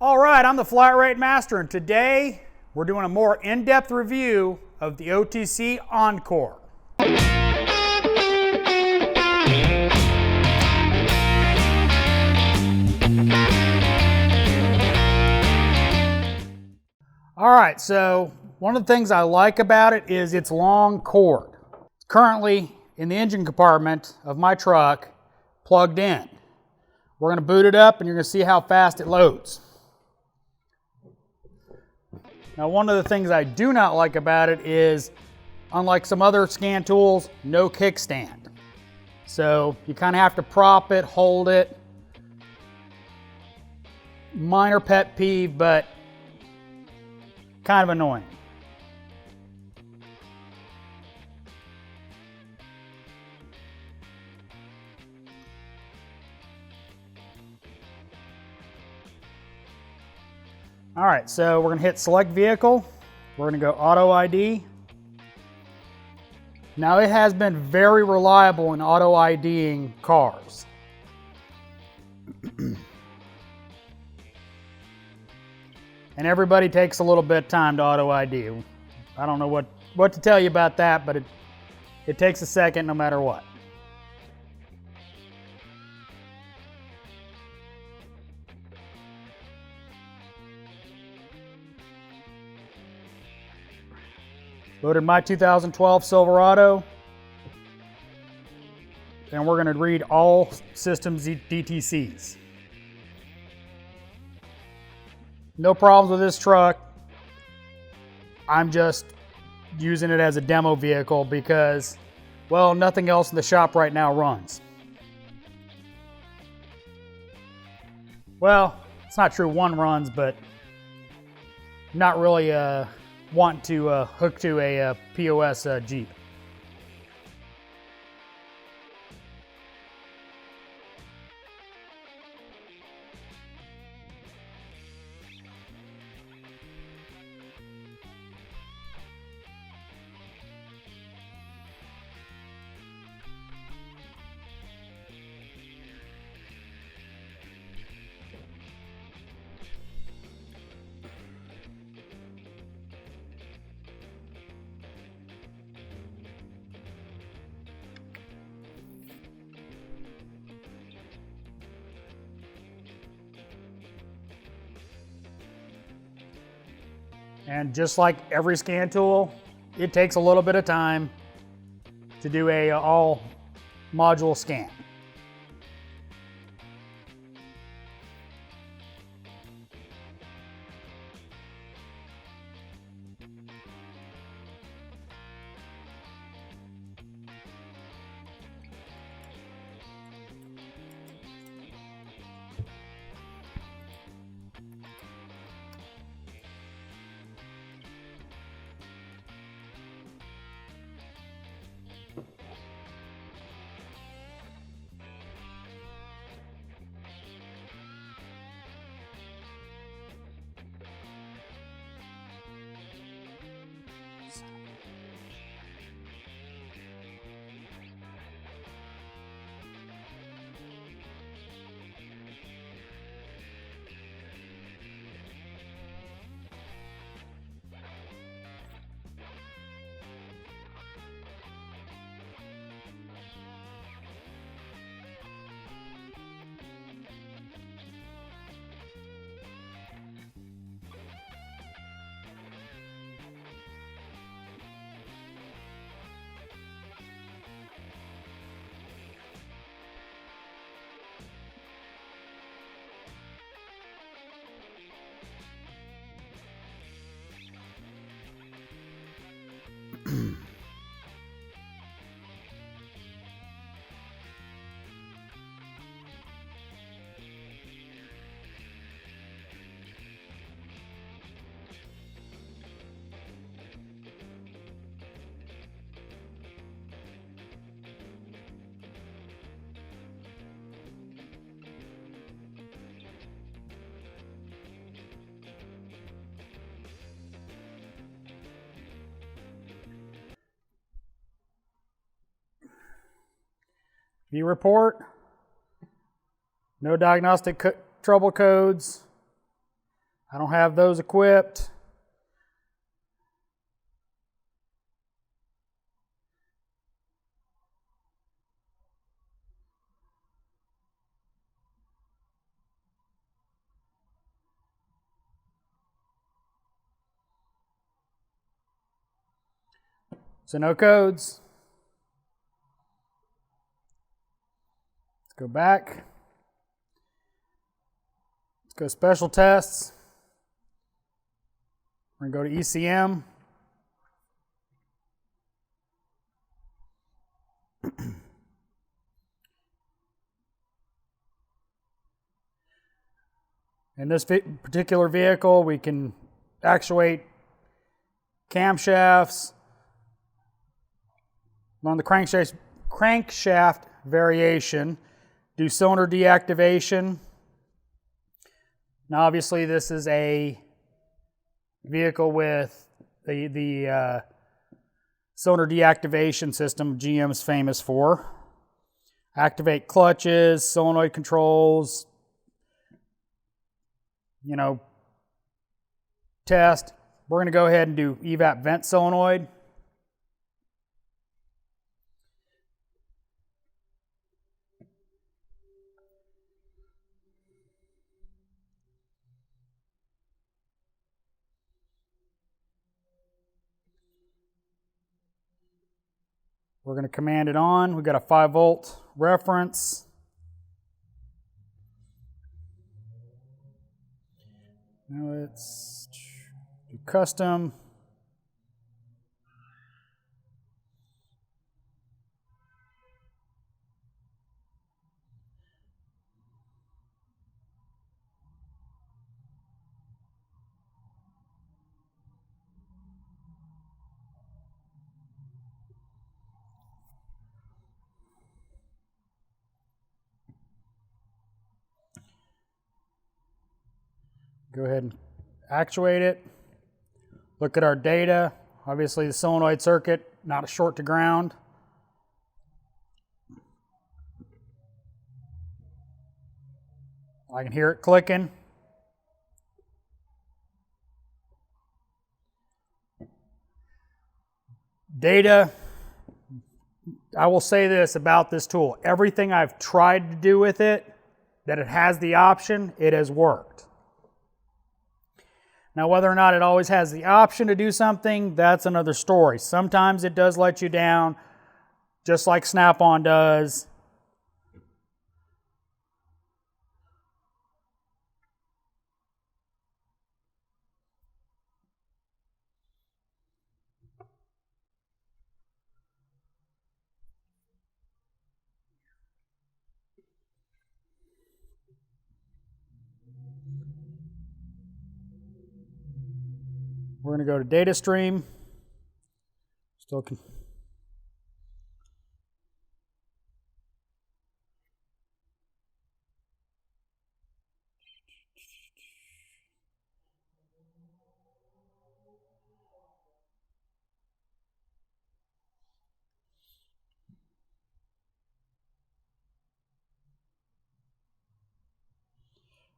All right, I'm the Flat Rate Master, and today we're doing a more in-depth review of the OTC ENCORE. All right, so one of the things I like about it is its long cord. It's currently in the engine compartment of my truck, plugged in. We're going to boot it up and you're going to see how fast it loads. Now, one of the things I do not like about it is, unlike some other scan tools, no kickstand. So you kind of have to prop it, hold it. Minor pet peeve, but kind of annoying. All right, so we're going to hit select vehicle. We're going to go auto ID. Now, it has been very reliable in auto IDing cars. And everybody takes a little bit of time to auto ID. I don't know what to tell you about that, but it takes a second no matter what. Loaded my 2012 Silverado, and we're going to read all systems DTCs. No problems with this truck. I'm just using it as a demo vehicle because, well, nothing else in the shop right now runs. Well, it's not true one runs, but not really want to hook to a POS Jeep. And just like every scan tool, it takes a little bit of time to do a all module scan. View report, no diagnostic trouble codes, I don't have those equipped. So no codes. Let's go back. Let's go special tests. We're going to go to ECM. In this particular vehicle, we can actuate camshafts, on the crankshaft variation, do cylinder deactivation. Now obviously this is a vehicle with the cylinder deactivation system GM's famous for. Activate clutches, solenoid controls, test. We're going to go ahead and do evap vent solenoid. We're going to command it on. We've got a 5-volt reference. Now let's do custom. Go ahead and actuate it. Look at our data. Obviously the solenoid circuit, not a short to ground. I can hear it clicking. Data, I will say this about this tool. Everything I've tried to do with it, that it has the option, it has worked. Now, whether or not it always has the option to do something, that's another story. Sometimes it does let you down, just like Snap-on does. We're going to go to data stream. Still can.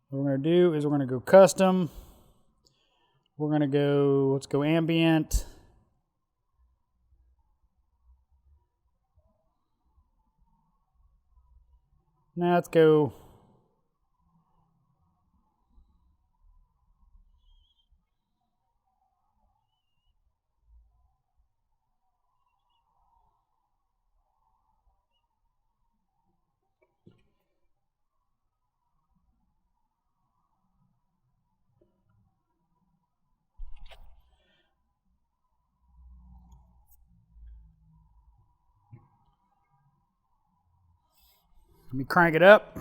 What we're going to do is we're going to go custom. We're going to go, let's go ambient. Now let's go let me crank it up.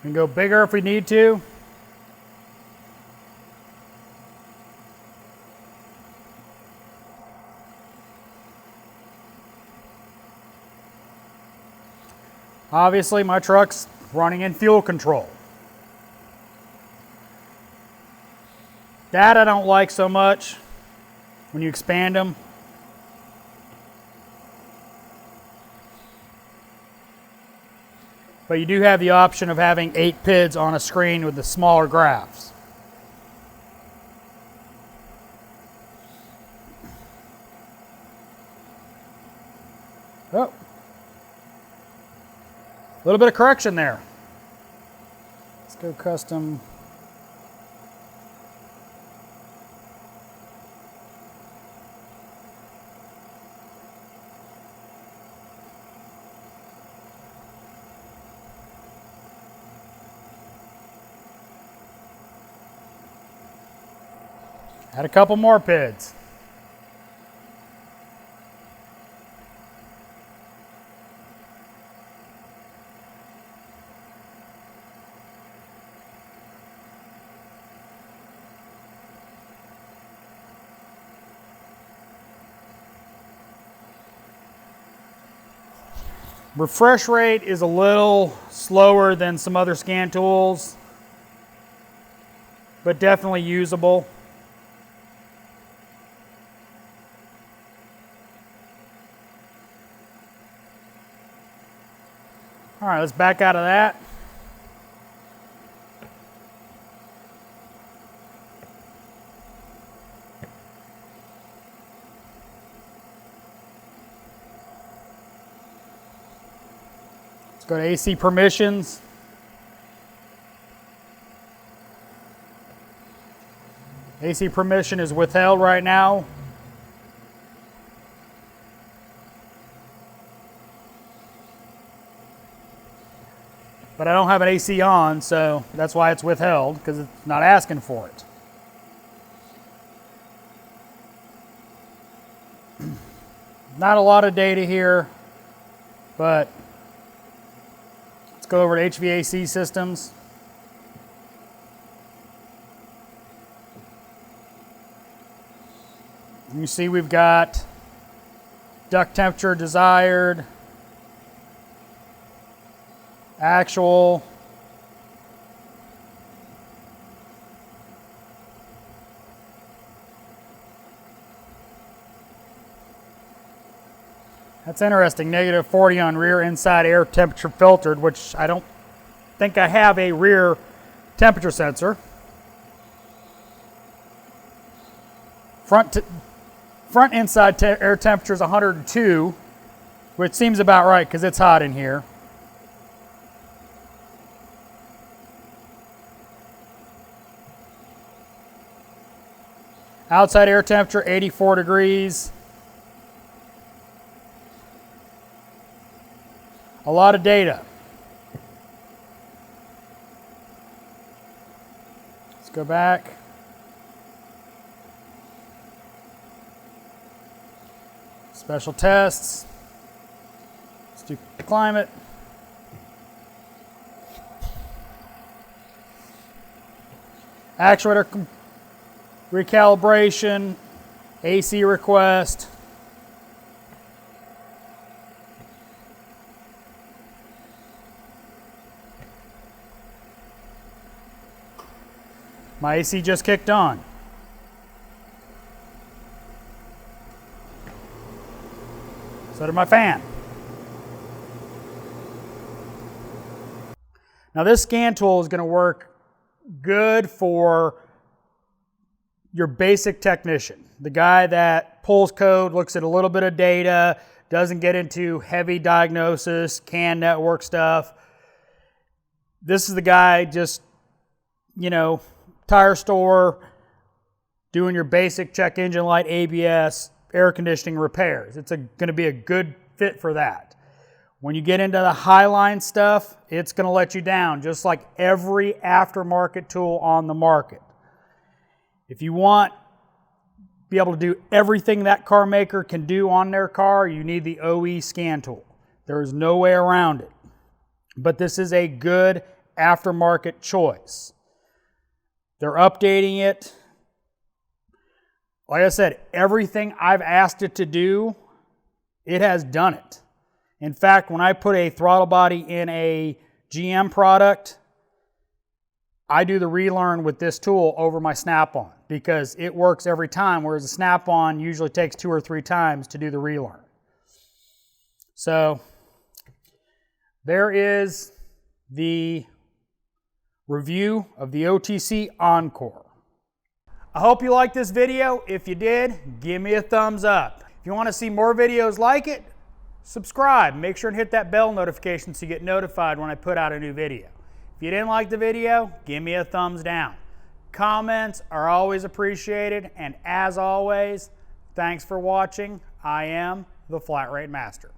can go bigger if we need to. Obviously, my truck's running in fuel control. That I don't like so much when you expand them. But you do have the option of having 8 PIDs on a screen with the smaller graphs. Oh. A little bit of correction there. Let's go custom. Add a couple more PIDs. Refresh rate is a little slower than some other scan tools, but definitely usable. All right, let's back out of that. Let's go to AC permissions. AC permission is withheld right now. But I don't have an AC on, so that's why it's withheld, because it's not asking for it. Not a lot of data here, but let's go over to HVAC systems. You see we've got duct temperature desired, actual, that's interesting, -40 on rear inside air temperature filtered, which I don't think I have a rear temperature sensor. Front inside air temperature is 102, which seems about right because it's hot in here. Outside air temperature, 84 degrees. A lot of data. Let's go back. Special tests. Let's do climate. Actuator recalibration, AC request. My AC just kicked on. So did my fan. Now this scan tool is going to work good for your basic technician, the guy that pulls code, looks at a little bit of data, doesn't get into heavy diagnosis, CAN network stuff. This is the guy just, tire store, doing your basic check engine light, ABS, air conditioning repairs. It's going to be a good fit for that. When you get into the highline stuff, it's going to let you down, just like every aftermarket tool on the market. If you want to be able to do everything that car maker can do on their car, you need the OE scan tool. There is no way around it. But this is a good aftermarket choice. They're updating it. Like I said, everything I've asked it to do, it has done it. In fact, when I put a throttle body in a GM product, I do the relearn with this tool over my snap-on because it works every time, whereas a snap-on usually takes 2 or 3 times to do the relearn. So there is the review of the OTC ENCORE. I hope you liked this video. If you did, give me a thumbs up. If you want to see more videos like it, subscribe. Make sure and hit that bell notification so you get notified when I put out a new video. If you didn't like the video, give me a thumbs down. Comments are always appreciated, and as always, thanks for watching. I am the Flat Rate Master.